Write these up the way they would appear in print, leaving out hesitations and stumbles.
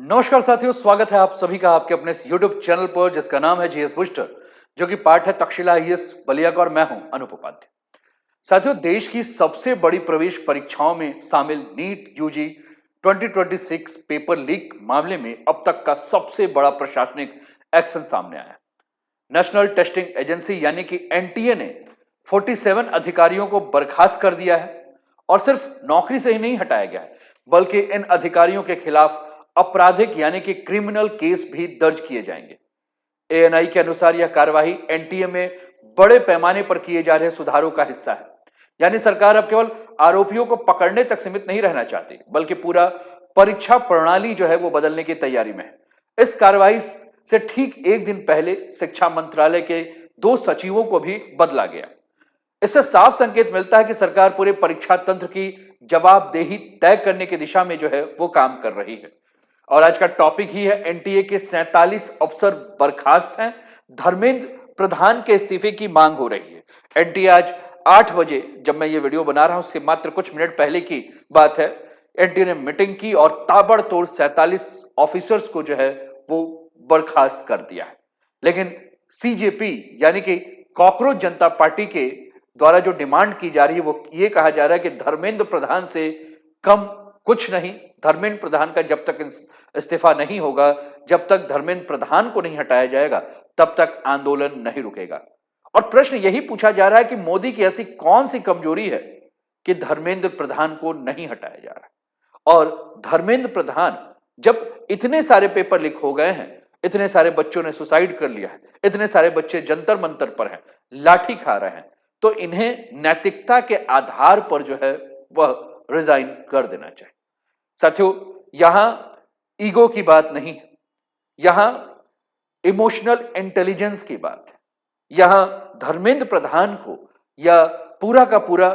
नमस्कार साथियों, स्वागत है आप सभी का आपके अपने इस YouTube चैनल पर जिसका नाम है जीएस बूस्टर, जो कि पार्ट है तक्षशिला आईएएस बलिया का और मैं हूं अनूप उपाध्याय। साथियों, देश की सबसे बड़ी प्रवेश परीक्षाओं में शामिल नीट यूजी 2026 पेपर लीक मामले में अब तक का सबसे बड़ा प्रशासनिक एक्शन सामने आया है। नेशनल टेस्टिंग एजेंसी यानी कि एनटीए ने 47 अधिकारियों को बर्खास्त कर दिया है और सिर्फ नौकरी से ही नहीं हटाया गया है, बल्कि इन अधिकारियों के खिलाफ आपराधिक यानी कि क्रिमिनल केस भी दर्ज किए जाएंगे। एएनआई के अनुसार यह कार्यवाही एनटीए में बड़े पैमाने पर किए जा रहे सुधारों का हिस्सा है। यानी सरकार अब केवल आरोपियों को पकड़ने तक सीमित नहीं रहना चाहती, बल्कि पूरा परीक्षा प्रणाली जो है वो बदलने की तैयारी में है। इस कार्रवाई से ठीक एक दिन पहले शिक्षा मंत्रालय के 2 सचिवों को भी बदला गया। इससे साफ संकेत मिलता है कि सरकार पूरे परीक्षा तंत्र की जवाबदेही तय करने की दिशा में जो है वो काम कर रही है। और आज का टॉपिक ही है एनटीए के 47 अफसर बर्खास्त हैं, धर्मेंद्र प्रधान के इस्तीफे की मांग हो रही है। एनटीए आज 8 बजे, जब मैं ये वीडियो बना रहा हूं उसके मात्र कुछ मिनट पहले की बात है, एनटीए ने मीटिंग की और ताबड़तोड़ 47 ऑफिसर्स को जो है वो बर्खास्त कर दिया है। लेकिन सीजेपी यानी कि कॉकरोच जनता पार्टी के द्वारा जो डिमांड की जा रही है वो ये कहा जा रहा है कि धर्मेंद्र प्रधान से कम कुछ नहीं। धर्मेंद्र प्रधान का जब तक इस्तीफा नहीं होगा, जब तक धर्मेंद्र प्रधान को नहीं हटाया जाएगा, तब तक आंदोलन नहीं रुकेगा। और प्रश्न यही पूछा जा रहा है कि मोदी की ऐसी कौन सी कमजोरी है कि धर्मेंद्र प्रधान को नहीं हटाया जा रहा। और धर्मेंद्र प्रधान, जब इतने सारे पेपर लीक हो गए हैं, इतने सारे बच्चों ने सुसाइड कर लिया है, इतने सारे बच्चे जंतर मंतर पर हैं, लाठी खा रहे हैं, तो इन्हें नैतिकता के आधार पर जो है वह रिजाइन कर देना चाहिए। साथियों, यहां ईगो की बात नहीं है, यहां इमोशनल इंटेलिजेंस की बात है। यहां धर्मेंद्र प्रधान को या पूरा का पूरा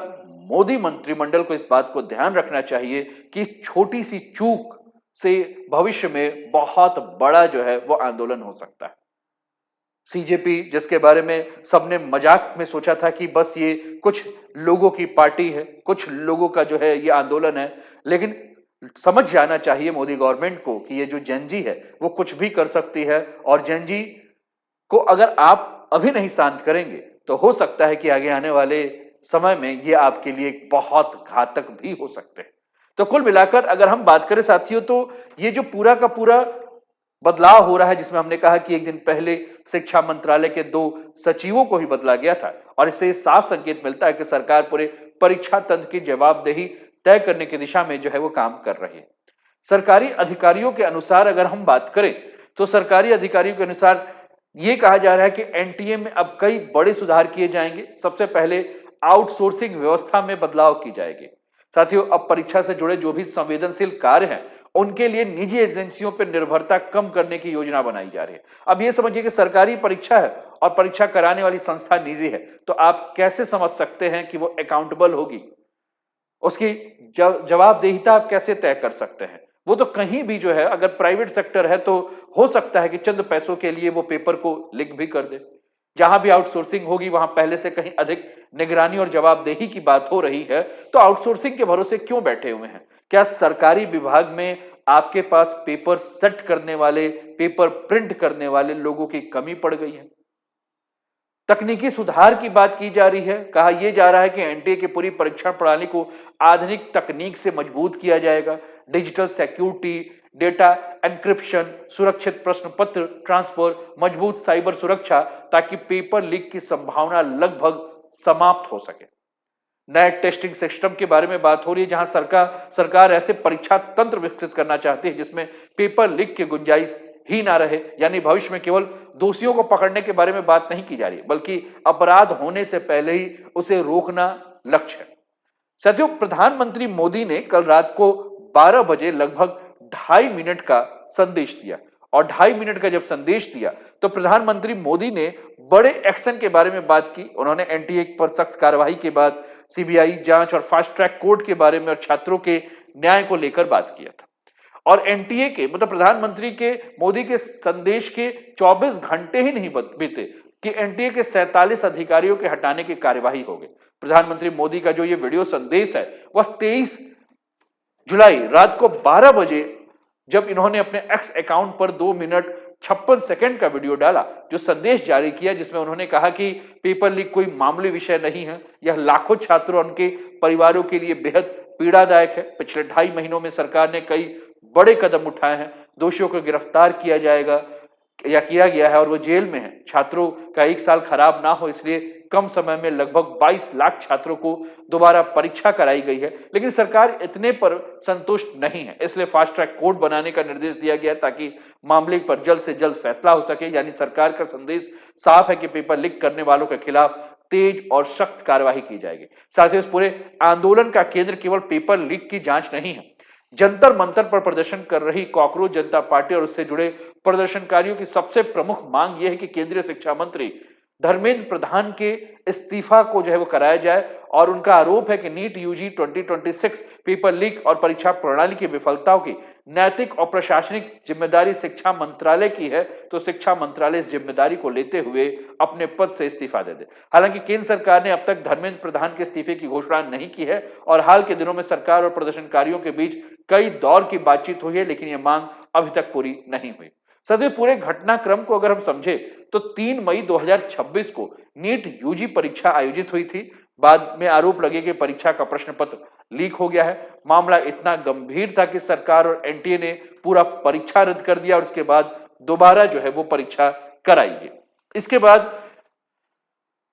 मोदी मंत्रिमंडल को इस बात को ध्यान रखना चाहिए कि इस छोटी सी चूक से भविष्य में बहुत बड़ा जो है वो आंदोलन हो सकता है। सीजेपी, जिसके बारे में सबने मजाक में सोचा था कि बस ये कुछ लोगों की पार्टी है, कुछ लोगों का जो है ये आंदोलन है, लेकिन समझ जाना चाहिए मोदी गवर्नमेंट को कि ये जो जेनजी है वो कुछ भी कर सकती है। और जेनजी को अगर आप अभी नहीं शांत करेंगे तो हो सकता है कि आगे आने वाले समय में ये आपके लिए बहुत घातक भी हो सकते हैं। तो कुल मिलाकर अगर हम बात करें साथियों, तो ये जो पूरा का पूरा बदलाव हो रहा है, जिसमें हमने कहा कि एक दिन पहले शिक्षा मंत्रालय के 2 सचिवों को ही बदला गया था, और इससे साफ संकेत मिलता है कि सरकार पूरे परीक्षा तंत्र की जवाबदेही तय करने की दिशा में जो है वो काम कर रही है। सरकारी अधिकारियों के अनुसार अगर हम बात करें, तो सरकारी अधिकारियों के अनुसार ये कहा जा रहा है कि एनटीए में अब कई बड़े सुधार किए जाएंगे। सबसे पहले आउटसोर्सिंग व्यवस्था में बदलाव की जाएगी। साथियों, अब परीक्षा से जुड़े जो भी संवेदनशील कार्य हैं, उनके लिए निजी एजेंसियों पर निर्भरता कम करने की योजना बनाई जा रही है। अब ये समझिए कि सरकारी परीक्षा है और परीक्षा कराने वाली संस्था निजी है, तो आप कैसे समझ सकते हैं कि वो अकाउंटेबल होगी? उसकी जवाबदेहिता आप कैसे तय कर सकते हैं? वो तो कहीं भी जो है, अगर प्राइवेट सेक्टर है तो हो सकता है कि चंद पैसों के लिए वो पेपर को लीक भी कर दे। जहां भी आउटसोर्सिंग होगी वहां पहले से कहीं अधिक निगरानी और जवाबदेही की बात हो रही है, तो आउटसोर्सिंग के भरोसे क्यों बैठे हुए हैं? क्या सरकारी विभाग में आपके पास पेपर सेट करने वाले, पेपर प्रिंट करने वाले लोगों की कमी पड़ गई है? तकनीकी सुधार की बात की जा रही है। कहा यह जा रहा है कि एनटीए की पूरी परीक्षण प्रणाली को आधुनिक तकनीक से मजबूत किया जाएगा। डिजिटल सिक्योरिटी, डेटा एन्क्रिप्शन, सुरक्षित प्रश्न पत्र ट्रांसफर, मजबूत साइबर सुरक्षा, ताकि पेपर लीक की संभावना लगभग समाप्त हो सके। नए टेस्टिंग सिस्टम के बारे में बात हो रही है, जहां सरकार ऐसे परीक्षा तंत्र विकसित करना चाहती है जिसमें पेपर लीक की गुंजाइश ही ना रहे। यानी भविष्य में केवल दोषियों को पकड़ने के बारे में बात नहीं की जा रही, बल्कि अपराध होने से पहले ही उसे रोकना लक्ष्य है। साथियों, प्रधानमंत्री मोदी ने कल रात को 12 बजे लगभग 2.5 मिनट का संदेश दिया। और 2.5 मिनट का जब संदेश दिया, तो प्रधानमंत्री मोदी ने बड़े एक्शन के बारे में बात की। उन्होंने एनटीए पर सख्त कार्रवाई के बाद सीबीआई जांच और फास्ट ट्रैक कोर्ट के बारे में और छात्रों के न्याय को लेकर बात किया था। और एनटीए के मतलब प्रधानमंत्री के मोदी के संदेश के 24 घंटे ही नहीं बीते कि एनटीए के 47 अधिकारियों के हटाने की कार्यवाही हो गई। प्रधानमंत्री मोदी का जो ये वीडियो संदेश है, वह 23 जुलाई रात को 12 बजे जब इन्होंने अपने एक्स अकाउंट पर 2 मिनट 56 सेकंड का वीडियो डाला, जो संदेश जारी किया जिसमें उन्होंने कहा कि पेपर लीक कोई मामूली विषय नहीं है, यह लाखों छात्रों और उनके परिवारों के लिए बेहद पीड़ादायक है। पिछले 2.5 महीनों में सरकार ने कई बड़े कदम उठाए हैं, दोषियों को गिरफ्तार किया जाएगा या किया गया है और वो जेल में है। छात्रों का 1 साल खराब ना हो इसलिए कम समय में लगभग 22 लाख छात्रों को दोबारा परीक्षा कराई गई है, लेकिन सरकार इतने पर संतुष्ट नहीं है, इसलिए फास्ट ट्रैक कोर्ट बनाने का निर्देश दिया गया ताकि मामले पर जल्द से जल्द फैसला हो सके। यानी सरकार का संदेश साफ है कि पेपर लीक करने वालों के खिलाफ तेज और सख्त कार्यवाही की जाएगी। साथ ही इस पूरे आंदोलन का केंद्र केवल पेपर लीक की जांच नहीं है। जंतर मंतर पर प्रदर्शन कर रही कॉकरोच जनता पार्टी और उससे जुड़े प्रदर्शनकारियों की सबसे प्रमुख मांग यह है कि केंद्रीय शिक्षा मंत्री धर्मेंद्र प्रधान के इस्तीफा को जो है वो कराया जाए और उनका आरोप है कि नीट यूजी 2026 पेपर लीक और परीक्षा प्रणाली की विफलताओं की नैतिक और प्रशासनिक जिम्मेदारी शिक्षा मंत्रालय की है, तो शिक्षा मंत्रालय इस जिम्मेदारी को लेते हुए अपने पद से इस्तीफा दे दे। हालांकि केंद्र सरकार ने अब तक धर्मेंद्र प्रधान के इस्तीफे की घोषणा नहीं की है और हाल के दिनों में सरकार और प्रदर्शनकारियों के बीच कई दौर की बातचीत हुई है, लेकिन यह मांग अभी तक पूरी नहीं हुई। साथियों, पूरे घटनाक्रम को अगर हम समझे तो 3 मई 2026 को नीट यूजी परीक्षा आयोजित हुई थी। बाद में आरोप लगे कि परीक्षा का प्रश्न पत्र लीक हो गया है। मामला इतना गंभीर था कि सरकार और एनटीए ने पूरा परीक्षा रद्द कर दिया और उसके बाद दोबारा जो है वो परीक्षा कराई गई। इसके बाद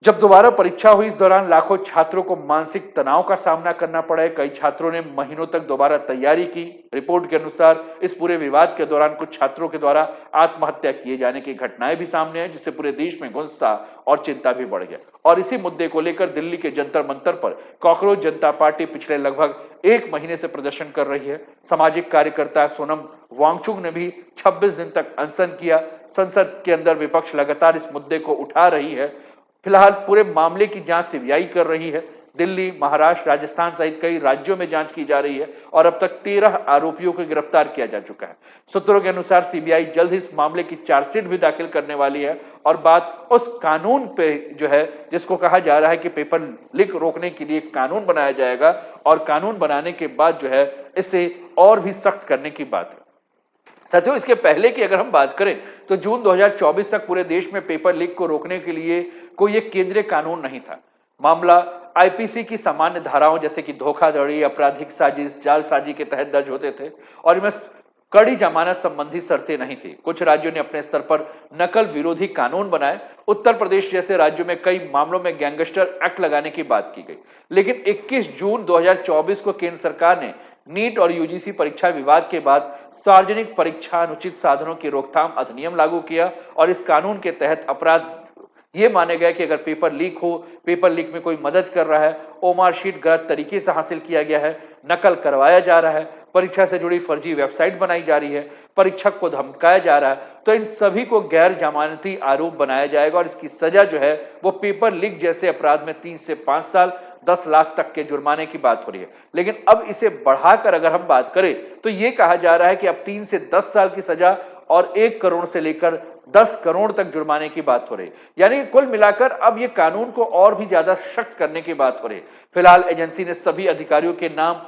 जब दोबारा परीक्षा हुई, इस दौरान लाखों छात्रों को मानसिक तनाव का सामना करना पड़ा है। कई छात्रों ने महीनों तक दोबारा तैयारी की। रिपोर्ट के अनुसार इस पूरे विवाद के दौरान कुछ छात्रों के द्वारा आत्महत्या किए जाने की घटनाएं भी सामने आई, जिससे पूरे देश में गुस्सा और चिंता भी बढ़ गया। और इसी मुद्दे को लेकर दिल्ली के जंतर मंतर पर कॉकरोच जनता पार्टी पिछले लगभग 1 महीने से प्रदर्शन कर रही है। सामाजिक कार्यकर्ता सोनम वांगचुक ने भी 26 दिन तक अनशन किया। संसद के अंदर विपक्ष लगातार इस मुद्दे को उठा रही है। फिलहाल पूरे मामले की जांच सीबीआई कर रही है। दिल्ली, महाराष्ट्र, राजस्थान सहित कई राज्यों में जांच की जा रही है और अब तक 13 आरोपियों को गिरफ्तार किया जा चुका है। सूत्रों के अनुसार सीबीआई जल्द ही इस मामले की चार्जशीट भी दाखिल करने वाली है और बात उस कानून पे जो है जिसको कहा जा रहा है कि पेपर लीक रोकने के लिए कानून बनाया जाएगा और कानून बनाने के बाद जो है इसे और भी सख्त करने की बात है। साथियों, इसके पहले की अगर हम बात करें तो जून 2024 तक पूरे देश में पेपर लीक को रोकने के लिए कोई एक केंद्रीय कानून नहीं था। मामला आईपीसी की सामान्य धाराओं जैसे कि धोखाधड़ी, आपराधिक साजिश, जालसाजी के तहत दर्ज होते थे और इनमें कड़ी जमानत संबंधी शर्तें नहीं थी। कुछ राज्यों ने अपने स्तर पर नकल विरोधी कानून बनाए। उत्तर प्रदेश जैसे राज्यों में कई मामलों में गैंगस्टर एक्ट लगाने की बात की गई, लेकिन 21 जून 2024 को केंद्र सरकार ने नीट और यूजीसी परीक्षा विवाद के बाद सार्वजनिक परीक्षा अनुचित साधनों की रोकथाम अधिनियम लागू किया और इस कानून के तहत अपराध ये माने गए कि अगर पेपर लीक हो, पेपर लीक में कोई मदद कर रहा है, ओमार शीट गलत तरीके से हासिल किया गया है, नकल करवाया जा रहा है, परीक्षा से जुड़ी फर्जी वेबसाइट बनाई जा रही है, परीक्षक को धमकाया जा रहा है, तो इन सभी को गैर जमानती आरोप बनाया जाएगा और इसकी सजा जो है वो पेपर लीक जैसे अपराध में 3 से 5 साल 10 लाख तक के जुर्माने की बात हो रही है। लेकिन अब इसे बढ़ाकर अगर हम बात करें तो ये कहा जा रहा है कि अब 3 से 10 साल की सजा और 1 करोड़ से लेकर 10 करोड़ तक जुर्माने की बात हो रही है। यानी कुल मिलाकर अब ये कानून को और भी ज्यादा सख्त करने की बात हो रही है। फिलहाल एजेंसी ने सभी अधिकारियों के नाम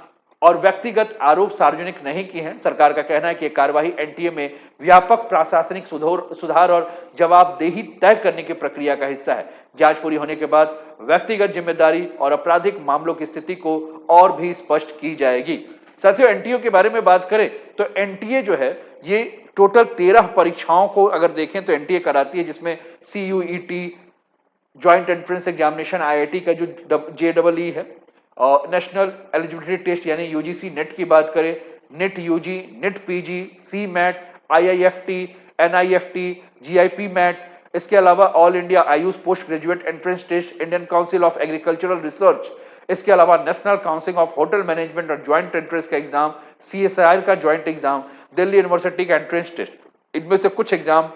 और व्यक्तिगत आरोप सार्वजनिक नहीं किए हैं। सरकार का कहना है कि कार्यवाही एनटीए में व्यापक प्रशासनिक सुधार और जवाबदेही तय करने की प्रक्रिया का हिस्सा है। जांच पूरी होने के बाद व्यक्तिगत जिम्मेदारी और आपराधिक मामलों की स्थिति को और भी स्पष्ट की जाएगी। साथियों, एनटीए के बारे में बात करें तो एनटीए जो है ये टोटल 13 परीक्षाओं को अगर देखें तो एनटीए कराती है, जिसमें CUET, joint entrance examination, IIT का जो जेईई है, और नेशनल एलिजिबिलिटी टेस्ट यानी यूजीसी नेट की बात करें, NET UG, NET PG, C MAT, IIFT, NIFT, GIP MAT, इसके अलावा all India AYUSH post graduate entrance test, Indian council of agricultural research, इसके अलावा national council of hotel management और joint entrance का एग्जाम, सीएसआईआर का ज्वाइंट एग्जाम, दिल्ली यूनिवर्सिटी का entrance test. इनमें से कुछ एग्जाम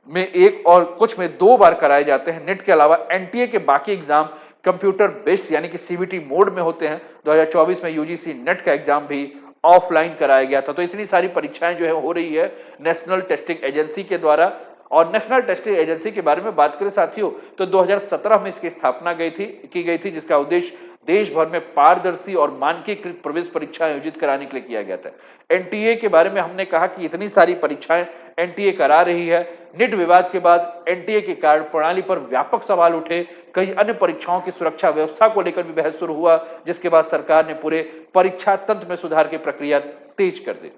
में 1 और कुछ में 2 बार कराए जाते हैं। नेट के अलावा एनटीए के बाकी एग्जाम कंप्यूटर बेस्ड यानी कि सीबीटी मोड में होते हैं। 2024 में यूजीसी नेट का एग्जाम भी ऑफलाइन कराया गया था। तो इतनी सारी परीक्षाएं जो है हो रही है नेशनल टेस्टिंग एजेंसी के द्वारा और नेशनल टेस्टिंग एजेंसी के बारे में बात करें साथियों, तो 2017 में इसकी स्थापना की गई थी, जिसका उद्देश्य देश भर में पारदर्शी और मानकीकृत प्रवेश परीक्षाएं आयोजित कराने के लिए किया गया था। एनटीए के बारे में हमने कहा कि इतनी सारी परीक्षाएं एनटीए करा रही है। नीट विवाद के बाद एनटीए की कार्य प्रणाली पर व्यापक सवाल उठे। कई अन्य परीक्षाओं की सुरक्षा व्यवस्था को लेकर भी बहस शुरू हुआ, जिसके बाद सरकार ने पूरे परीक्षा तंत्र में सुधार की प्रक्रिया तेज कर दी।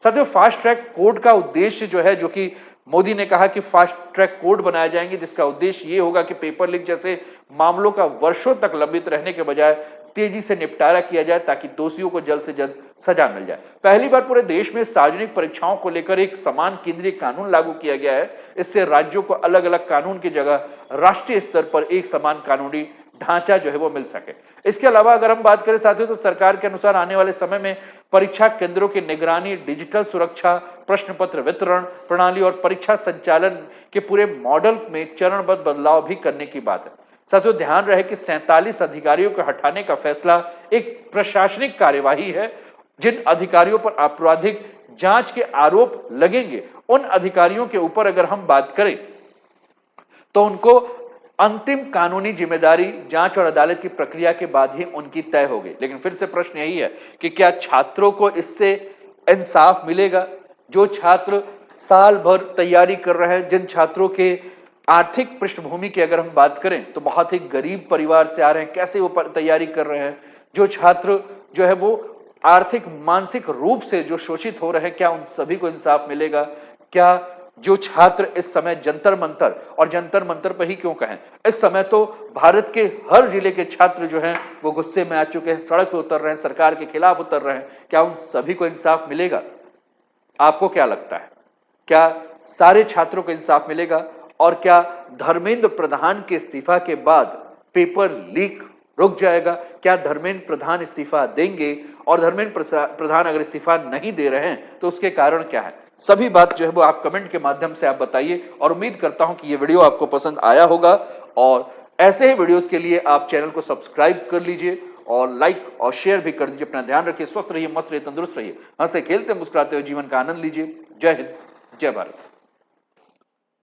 साथियों, फास्ट ट्रैक कोड का उद्देश्य जो है, जो कि मोदी ने कहा कि फास्ट ट्रैक कोड बनाए जाएंगे, जिसका उद्देश्य ये होगा कि पेपर लीक जैसे मामलों का वर्षों तक लंबित रहने के बजाय तेजी से निपटारा किया जाए, ताकि दोषियों को जल्द से जल्द सजा मिल जाए। पहली बार पूरे देश में सार्वजनिक परीक्षाओं को लेकर एक समान केंद्रीय कानून लागू किया गया है। इससे राज्यों को अलग अलग कानून की जगह राष्ट्रीय स्तर पर एक समान कानूनी ढांचा जो है वो मिल सके। इसके अलावा अगर हम बात करें साथियों, तो सरकार के अनुसार आने वाले समय में परीक्षा केंद्रों की निगरानी, डिजिटल सुरक्षा, प्रश्न पत्र वितरण प्रणाली और परीक्षा संचालन के पूरे मॉडल में चरणबद्ध बदलाव भी करने की बात है। साथियों, ध्यान रहे कि 47 अधिकारियों को हटाने का फैसला एक प्रशासनिक कार्यवाही है। जिन अधिकारियों पर आपराधिक जांच के आरोप लगेंगे, उन अधिकारियों के ऊपर अगर हम बात करें तो उनको अंतिम कानूनी जिम्मेदारी जांच और अदालत की प्रक्रिया के बाद ही उनकी तय होगी। लेकिन फिर से प्रश्न यही है कि क्या छात्रों को इससे इंसाफ मिलेगा? जो छात्र साल भर तैयारी कर रहे हैं, जिन छात्रों के आर्थिक पृष्ठभूमि की अगर हम बात करें तो बहुत ही गरीब परिवार से आ रहे हैं, कैसे वो तैयारी कर रहे हैं, जो छात्र जो है वो आर्थिक मानसिक रूप से जो शोषित हो रहे हैं, क्या उन सभी को इंसाफ मिलेगा? क्या जो छात्र इस समय जंतर मंतर, और जंतर मंतर पर ही क्यों कहें, इस समय तो भारत के हर जिले के छात्र जो हैं वो गुस्से में आ चुके हैं, सड़क पर उतर रहे हैं, सरकार के खिलाफ उतर रहे हैं, क्या उन सभी को इंसाफ मिलेगा? आपको क्या लगता है? क्या सारे छात्रों को इंसाफ मिलेगा? और क्या धर्मेंद्र प्रधान के इस्तीफा के बाद पेपर लीक रुक जाएगा? क्या धर्मेंद्र प्रधान इस्तीफा देंगे? और धर्मेंद्र प्रधान अगर इस्तीफा नहीं दे रहे हैं तो उसके कारण क्या है? सभी बात जो है वो आप कमेंट के माध्यम से आप बताइए, और उम्मीद करता हूं कि ये वीडियो आपको पसंद आया होगा। और ऐसे ही वीडियोस के लिए आप चैनल को सब्सक्राइब कर लीजिए और लाइक और शेयर भी कर दीजिए। अपना ध्यान रखिए, स्वस्थ रहिए, मस्त रहिए, तंदुरुस्त रहिए, हंसते खेलते मुस्कुराते हुए जीवन का आनंद लीजिए। जय हिंद, जय भारत।